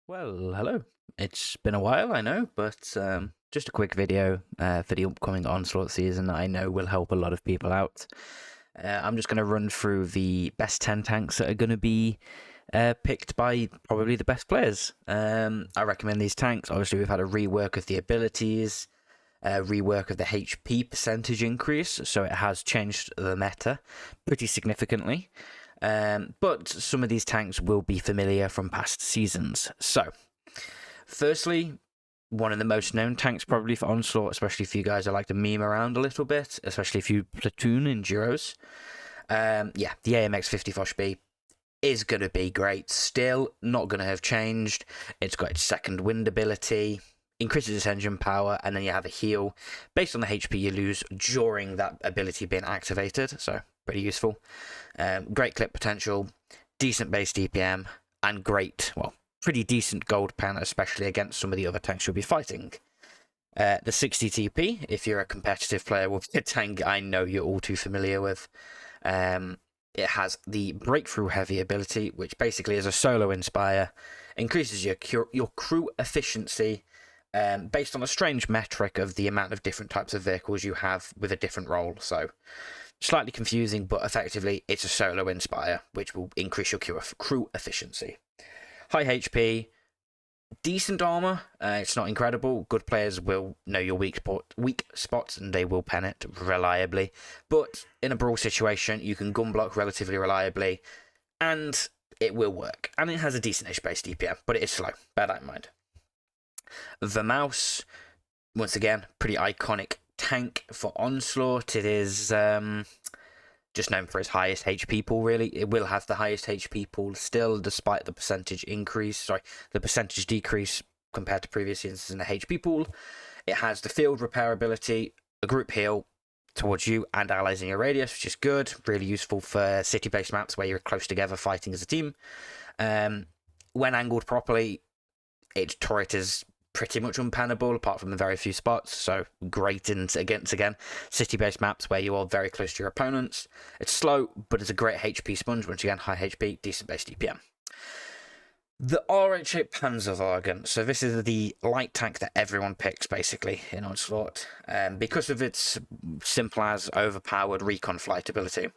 Well, hello. It's been a while, I know, but just a quick video for the upcoming Onslaught season that I know will help a lot of people out. I'm just going to run through the best 10 tanks that are going to be picked by probably the best players. I recommend these tanks. Obviously, we've had a rework of the abilities, rework of the HP percentage increase, so it has changed the meta pretty significantly. But some of these tanks will be familiar from past seasons. So, firstly, one of the most known tanks probably for Onslaught, especially if you guys are like to meme around a little bit, especially if you platoon in duos. The AMX 50 Foshby is going to be great. Still not going to have changed. It's got its second wind ability, increases its engine power, and then you have a heal based on the HP you lose during that ability being activated. So, pretty useful. Great clip potential, decent base DPM, and pretty decent gold pen, especially against some of the other tanks you'll be fighting. The 60 TP, if you're a competitive player, will be a tank I know you're all too familiar with. It has the Breakthrough Heavy ability, which basically is a solo inspire, increases your crew efficiency based on a strange metric of the amount of different types of vehicles you have with a different role. So, slightly confusing, but effectively it's a solo inspire, which will increase your crew efficiency. High HP, decent armor. It's not incredible. Good players will know your weak spots and they will pen it reliably. But in a brawl situation, you can gun block relatively reliably, and it will work. And it has a decent-ish base DPM, but it is slow. Bear that in mind. The Mouse, once again, pretty iconic tank for Onslaught. It is just known for its highest HP pool, really. It will have the highest HP pool still, despite the percentage decrease compared to previous seasons in the HP pool. It has the field repair ability, a group heal towards you and allies in your radius, which is good. Really useful for city-based maps where you're close together fighting as a team. When angled properly, its turret is pretty much unpennable apart from a very few spots, so great against city-based maps where you are very close to your opponents. It's slow, but it's a great HP sponge. Once again, high HP, decent base DPM. The RH8 Panzerwagen. So this is the light tank that everyone picks, basically, in Onslaught, because of its simple as overpowered recon flight ability.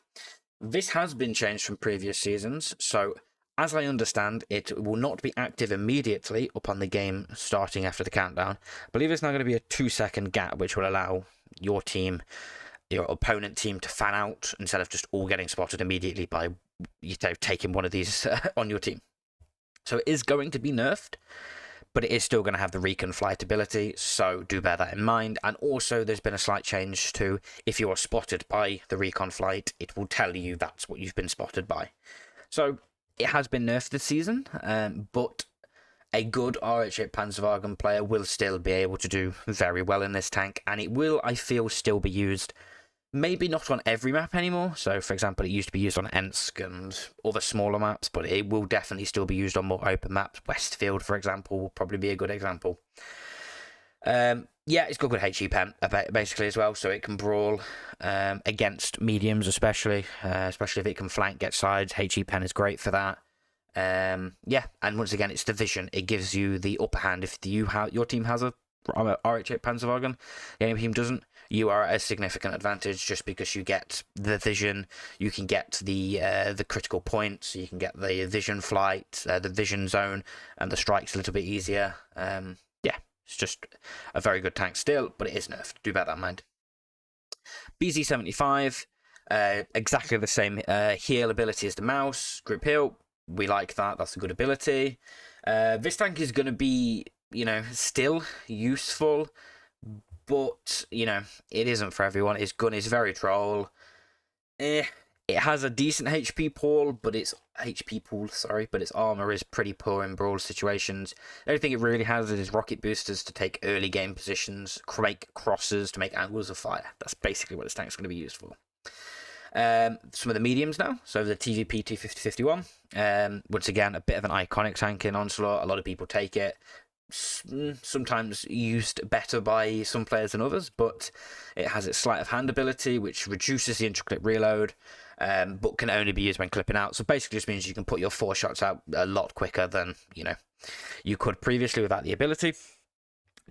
This has been changed from previous seasons, so as I understand, it will not be active immediately upon the game starting after the countdown. I believe there's now going to be a 2-second gap, which will allow your opponent team, to fan out instead of just all getting spotted immediately by taking one of these on your team. So it is going to be nerfed, but it is still going to have the recon flight ability, so do bear that in mind. And also, there's been a slight change to, if you are spotted by the recon flight, it will tell you that's what you've been spotted by. So it has been nerfed this season, but a good RH8 Panzerwagen player will still be able to do very well in this tank, and it will, I feel, still be used. Maybe not on every map anymore. So, for example, it used to be used on Ensk and other smaller maps, but it will definitely still be used on more open maps. Westfield, for example, will probably be a good example. It's got good HE pen, basically, as well, so it can brawl against mediums, especially if it can flank, get sides. HE pen is great for that. And once again, it's the vision. It gives you the upper hand. If your team has a RH8 Panzerwagen, the enemy team doesn't, you are at a significant advantage just because you get the vision, you can get the critical points, you can get the vision flight, the vision zone, and the strikes a little bit easier. It's just a very good tank still, but it is nerfed. Do bear that in mind. BZ75, exactly the same heal ability as the Mouse, group heal. We like that. That's a good ability. This tank is going to be, still useful, but, it isn't for everyone. Its gun is very troll. It has a decent HP pool, but its armor is pretty poor in brawl situations. The only thing it really has is rocket boosters to take early game positions, make crosses to make angles of fire. That's basically what this tank's going to be used for. Some of the mediums now. So the TVP 250-51. Once again, a bit of an iconic tank in Onslaught. A lot of people take it. Sometimes used better by some players than others, but it has its sleight of hand ability, which reduces the intricate reload. but can only be used when clipping out. So basically just means you can put your 4 shots out a lot quicker than, you could previously without the ability.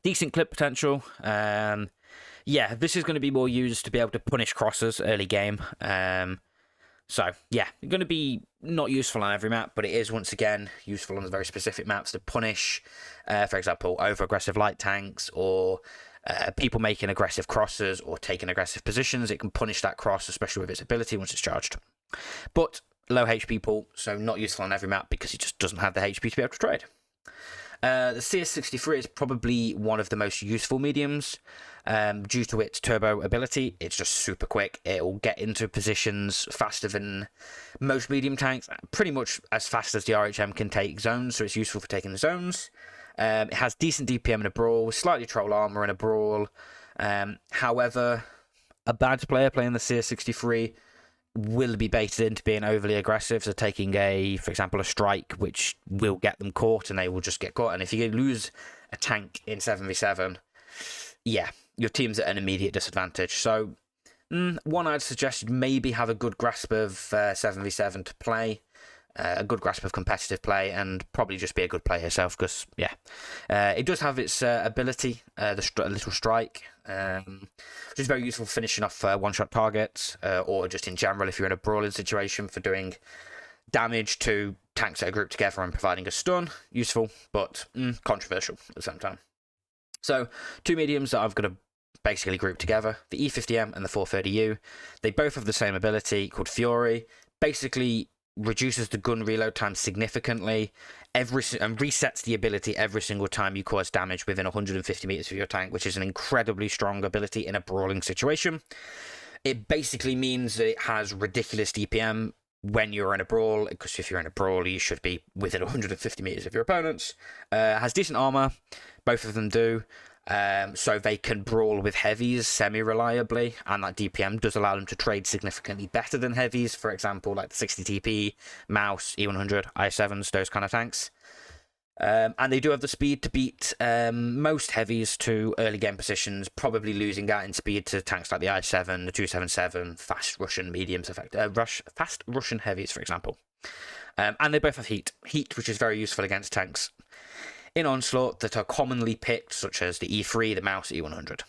Decent clip potential. Yeah, this is going to be more used to be able to punish crosses early game. So, yeah, going to be not useful on every map, but it is, once again, useful on the very specific maps to punish, for example, over-aggressive light tanks or people making aggressive crosses or taking aggressive positions. It can punish that cross, especially with its ability once it's charged. But low HP pool, so not useful on every map because it just doesn't have the HP to be able to trade. The CS63 is probably one of the most useful mediums due to its turbo ability. It's just super quick. It'll get into positions faster than most medium tanks, pretty much as fast as the RHM can take zones, so it's useful for taking the zones. It has decent DPM in a brawl, slightly troll armor in a brawl. However, a bad player playing the CS63 will be baited into being overly aggressive, so taking for example, a strike, which will get them caught, and they will just get caught. And if you lose a tank in 7v7, yeah, your team's at an immediate disadvantage. So, one I'd suggest maybe have a good grasp of 7v7 to play, a good grasp of competitive play, and probably just be a good player yourself, because, yeah, it does have its ability, the little strike, which is very useful for finishing off one-shot targets, or just in general if you're in a brawling situation for doing damage to tanks that are grouped together and providing a stun. Useful, but controversial at the same time. So, 2 mediums that I've got to basically group together, the E50M and the 430U. They both have the same ability called Fury. Basically reduces the gun reload time significantly and resets the ability every single time you cause damage within 150 meters of your tank, which is an incredibly strong ability in a brawling situation. It basically means that it has ridiculous DPM when you're in a brawl, because if you're in a brawl, you should be within 150 meters of your opponents. Has decent armor, both of them do. So they can brawl with heavies semi-reliably, and that DPM does allow them to trade significantly better than heavies, for example, like the 60 TP, Mouse, E100, i7s, those kind of tanks. And they do have the speed to beat most heavies to early game positions, probably losing out in speed to tanks like the i7, the 277, fast Russian mediums, fast Russian heavies, for example. And they both have heat, which is very useful against tanks in Onslaught that are commonly picked, such as the E3, the Mouse, E100.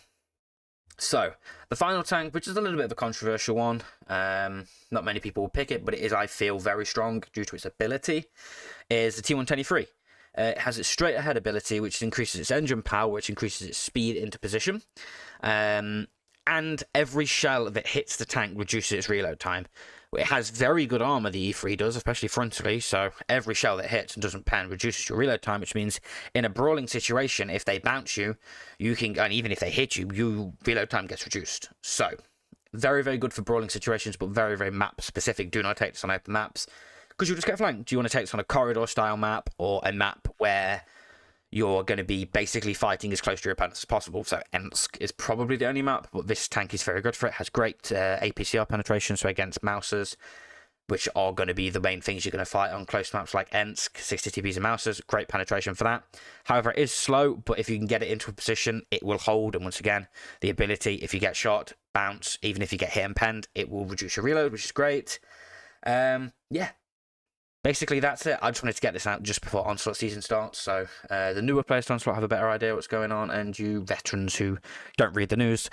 So, the final tank, which is a little bit of a controversial one, not many people will pick it, but it is, I feel, very strong due to its ability, is the T123. It has its straight ahead ability, which increases its engine power, which increases its speed into position. And every shell that hits the tank reduces its reload time. It has very good armor, the E3 does, especially frontally, so every shell that hits and doesn't pen reduces your reload time, which means in a brawling situation, if they bounce you, and even if they hit you, your reload time gets reduced. So, very, very good for brawling situations, but very, very map-specific. Do not take this on open maps, because you'll just get flanked. Do you want to take this on a corridor-style map, or a map where you're going to be basically fighting as close to your opponents as possible? So Ensk is probably the only map, but this tank is very good for it. It has great APCR penetration, so against Mousers, which are going to be the main things you're going to fight on close maps like Ensk, 60 TPs and Mousers, great penetration for that. However, it is slow, but if you can get it into a position, it will hold, and once again, the ability, if you get shot, bounce, even if you get hit and penned, it will reduce your reload, which is great. Yeah. Basically, that's it. I just wanted to get this out just before Onslaught season starts, so the newer players to Onslaught have a better idea what's going on, and you veterans who don't read the news,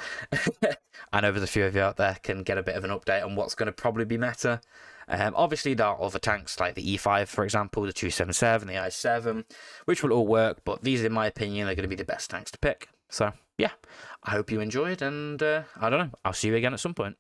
I know there's a few of you out there, can get a bit of an update on what's going to probably be meta. Obviously, there are other tanks like the E5, for example, the 277, the i7, which will all work, but these, in my opinion, are going to be the best tanks to pick. So, yeah, I hope you enjoyed, and I don't know, I'll see you again at some point.